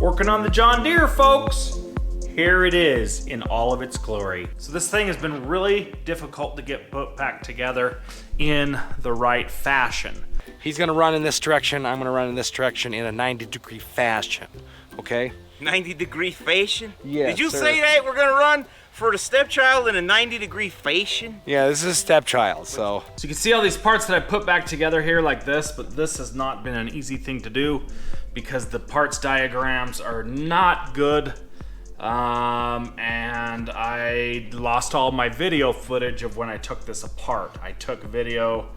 Working on the John Deere, folks. Here it is in all of its glory. So this thing has been really difficult to get put back together in the right fashion. He's gonna run in this direction, I'm gonna run in this direction in a 90-degree fashion, okay? 90-degree fashion? Yes, Did you sir. say that we're gonna run for the stepchild in a 90-degree fashion? Yeah, this is a stepchild, so. So you can see all these parts that I put back together here like this, but this has not been an easy thing to do because the parts diagrams are not good. And I lost all my video footage of when I took this apart. I took video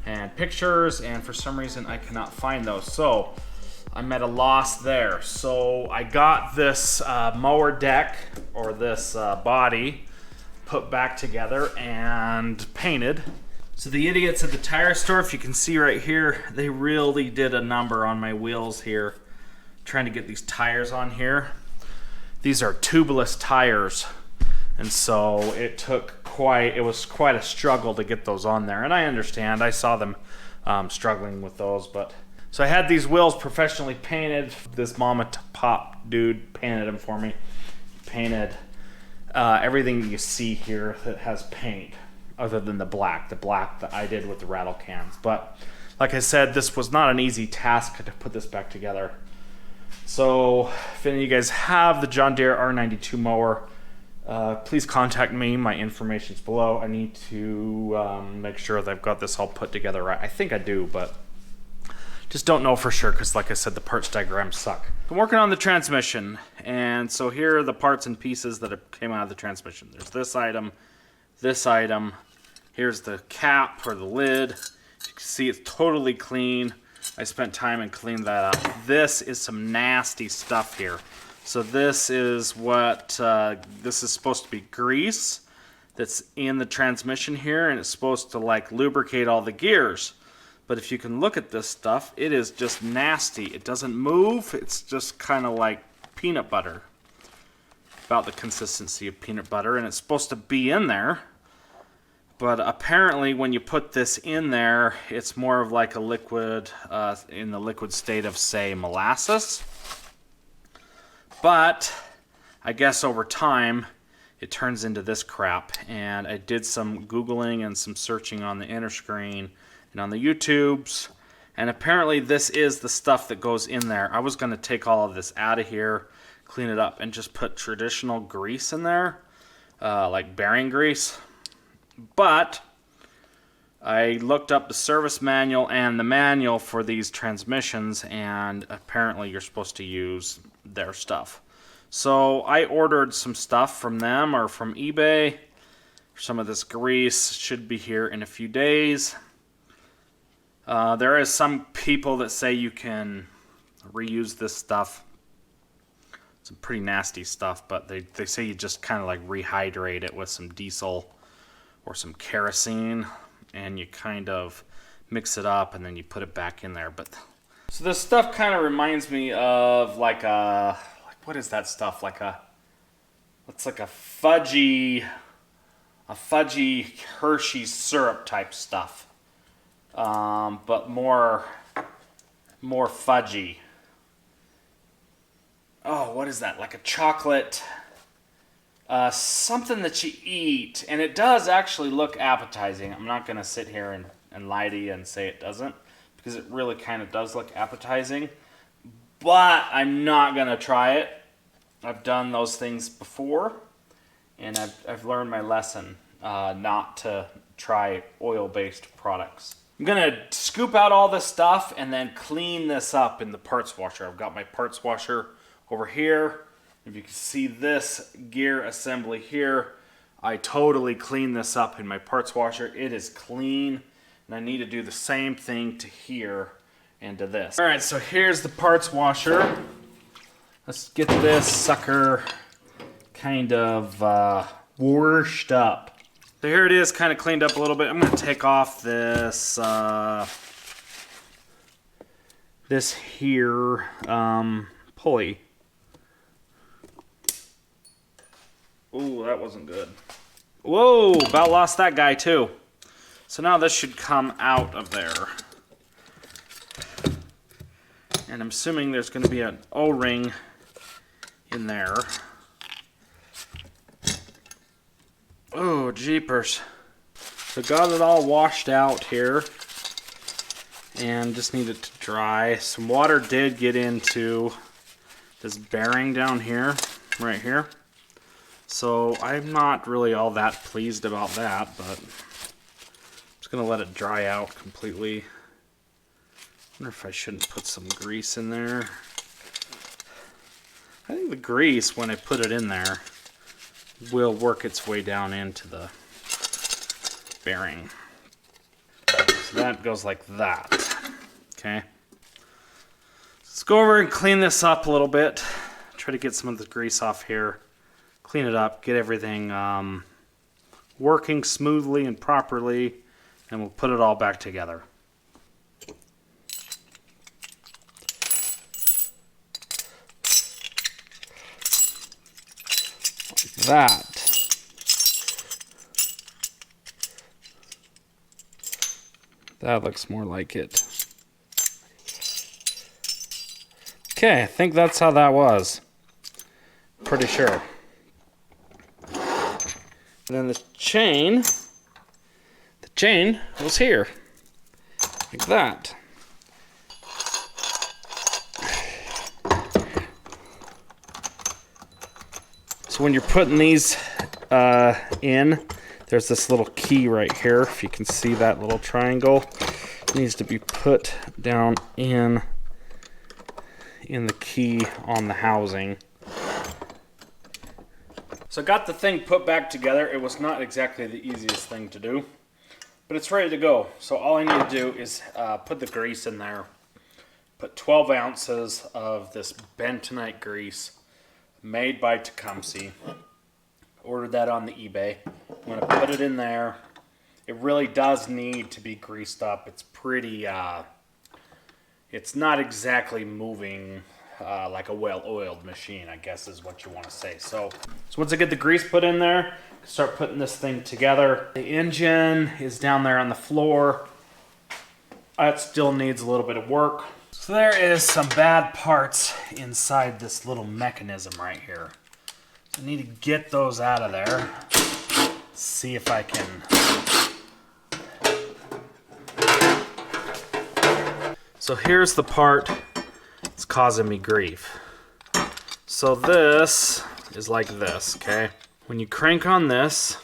and pictures, and for some reason I cannot find those. So I'm at a loss there. So I got this mower deck, or this body, put back together and painted. So the idiots at the tire store, if you can see right here, they really did a number on my wheels here, trying to get these tires on here. These are tubeless tires, and so it was quite a struggle to get those on there. And I understand, I saw them struggling with those, but so I had these wheels professionally painted. This mom and pop dude painted them for me. Painted everything you see here that has paint, other than the black that I did with the rattle cans. But like I said, this was not an easy task to put this back together. So if any of you guys have the John Deere R92 mower, please contact me. My information's below. I need to make sure that I've got this all put together right. I think I do, but just don't know for sure because, like I said, the parts diagrams suck. I'm working on the transmission, and so here are the parts and pieces that came out of the transmission. There's this item. Here's the cap or the lid. You can see it's totally clean. I spent time and cleaned that up. This is some nasty stuff here. So this is what, this is supposed to be grease that's in the transmission here, and it's supposed to like lubricate all the gears. But if you can look at this stuff, it is just nasty. It doesn't move, it's just kind of like peanut butter. About the consistency of peanut butter, and it's supposed to be in there. But apparently when you put this in there, it's more of like a liquid, in the liquid state of, say, molasses. But I guess over time, it turns into this crap. And I did some Googling and some searching on the inner screen and on the YouTubes. And apparently this is the stuff that goes in there. I was going to take all of this out of here, clean it up, and just put traditional grease in there, like bearing grease. But I looked up the service manual and the manual for these transmissions, and apparently you're supposed to use their stuff. So I ordered some stuff from them or from eBay. Some of this grease should be here in a few days. There is some people that say you can reuse this stuff. Some pretty nasty stuff, but they say you just kind of like rehydrate it with some diesel or some kerosene, and you kind of mix it up and then you put it back in there. But so this stuff kind of reminds me of like what is that stuff? It's like a fudgy Hershey's syrup type stuff, but more fudgy. Oh, what is that? Like a chocolate. Something that you eat, and it does actually look appetizing. I'm not going to sit here and lie to you and say it doesn't, because it really kind of does look appetizing, but I'm not going to try it. I've done those things before, and I've learned my lesson not to try oil-based products. I'm going to scoop out all this stuff and then clean this up in the parts washer. I've got my parts washer over here. If you can see this gear assembly here, I totally cleaned this up in my parts washer. It is clean, and I need to do the same thing to here and to this. All right, so here's the parts washer. Let's get this sucker kind of washed up. So here it is, kind of cleaned up a little bit. I'm going to take off this this here pulley. Ooh, that wasn't good. Whoa, about lost that guy too. So now this should come out of there. And I'm assuming there's going to be an O-ring in there. Oh, jeepers. So got it all washed out here and just need it to dry. Some water did get into this bearing down here, right here. So I'm not really all that pleased about that, but I'm just gonna let it dry out completely. Wonder if I shouldn't put some grease in there. I think the grease, when I put it in there, will work its way down into the bearing. So that goes like that. Okay. Let's go over and clean this up a little bit. Try to get some of the grease off here. Clean it up, get everything working smoothly and properly, and we'll put it all back together. Like that. That looks more like it. Okay, I think that's how that was. Pretty sure. And then the chain was here, like that. So when you're putting these in, there's this little key right here. If you can see that little triangle, it needs to be put down in the key on the housing. So I got the thing put back together. It was not exactly the easiest thing to do, but it's ready to go. So all I need to do is put the grease in there. Put 12 ounces of this bentonite grease made by Tecumseh. Ordered that on the eBay. I'm going to put it in there. It really does need to be greased up. It's pretty, it's not exactly moving like a well-oiled machine, I guess is what you want to say. So once I get the grease put in there, start putting this thing together. The engine is down there on the floor. It still needs a little bit of work. So there is some bad parts inside this little mechanism right here. I need to get those out of there. See if I can. So here's the part that's causing me grief. So this is like this, okay? When you crank on this,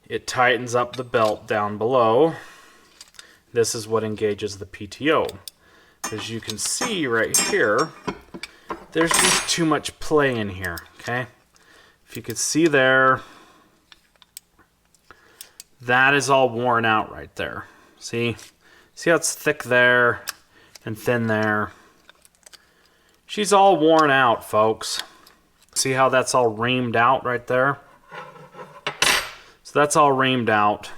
it tightens up the belt down below. This is what engages the PTO. As you can see right here, there's just too much play in here, okay? If you could see there, that is all worn out right there. See? See how it's thick there and thin there? She's all worn out, folks. See how that's all reamed out right there? So that's all reamed out.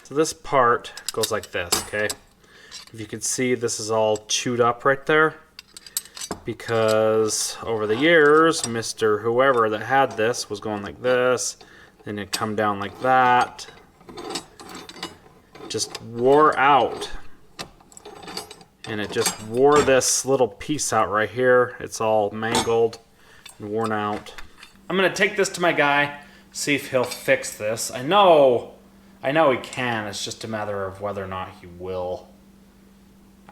So this part goes like this, okay? If you can see, this is all chewed up right there, because over the years, Mr. Whoever that had this was going like this, then it'd come down like that. Just wore out. And it just wore this little piece out right here. It's all mangled and worn out. I'm gonna take this to my guy, see if he'll fix this. I know he can. It's just a matter of whether or not he will.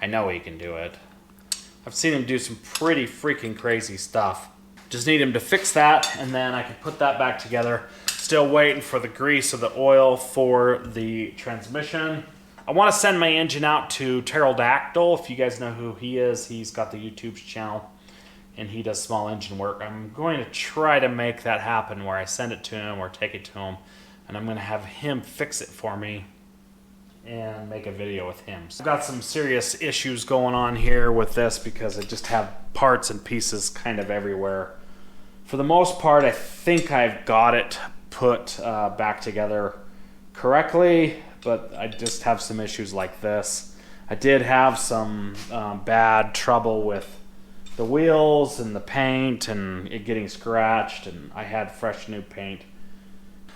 I know he can do it. I've seen him do some pretty freaking crazy stuff. Just need him to fix that, and then I can put that back together. Still waiting for the grease or the oil for the transmission. I want to send my engine out to Pterodactyl. If you guys know who he is, he's got the YouTube channel, and he does small engine work. I'm going to try to make that happen where I send it to him or take it to him, and I'm going to have him fix it for me and make a video with him. So I've got some serious issues going on here with this because I just have parts and pieces kind of everywhere. For the most part, I think I've got it put back together correctly, but I just have some issues like this. I did have some bad trouble with the wheels and the paint and it getting scratched, and I had fresh new paint.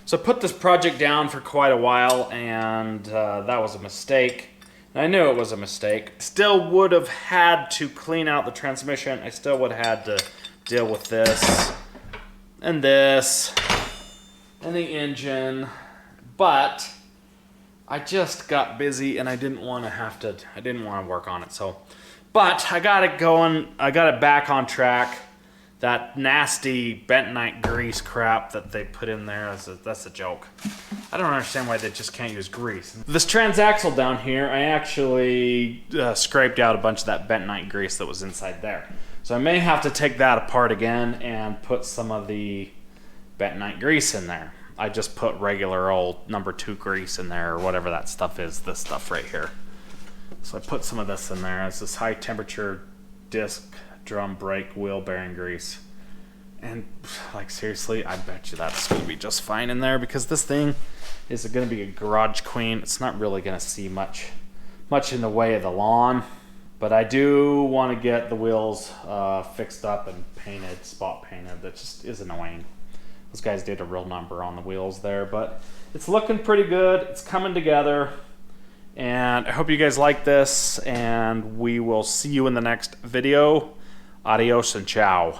So I put this project down for quite a while, and that was a mistake. I knew it was a mistake. Still would have had to clean out the transmission. I still would have had to deal with this and the engine. But I just got busy and I didn't want to work on it. So, but I got it going. I got it back on track. That nasty bentonite grease crap that they put in there, that's a joke. I don't understand why they just can't use grease. This transaxle down here, I actually scraped out a bunch of that bentonite grease that was inside there. So I may have to take that apart again and put some of the bentonite grease in there. I just put regular old number 2 grease in there, or whatever that stuff is, this stuff right here. So I put some of this in there. It's this high temperature disc drum brake wheel bearing grease, and like seriously, I bet you that's gonna be just fine in there, because this thing is gonna be a garage queen. It's not really gonna see much in the way of the lawn, but I do want to get the wheels fixed up and painted, spot painted. That just is annoying. Those guys did a real number on the wheels there, but it's looking pretty good. It's coming together. And I hope you guys like this, and we will see you in the next video. Adios and ciao.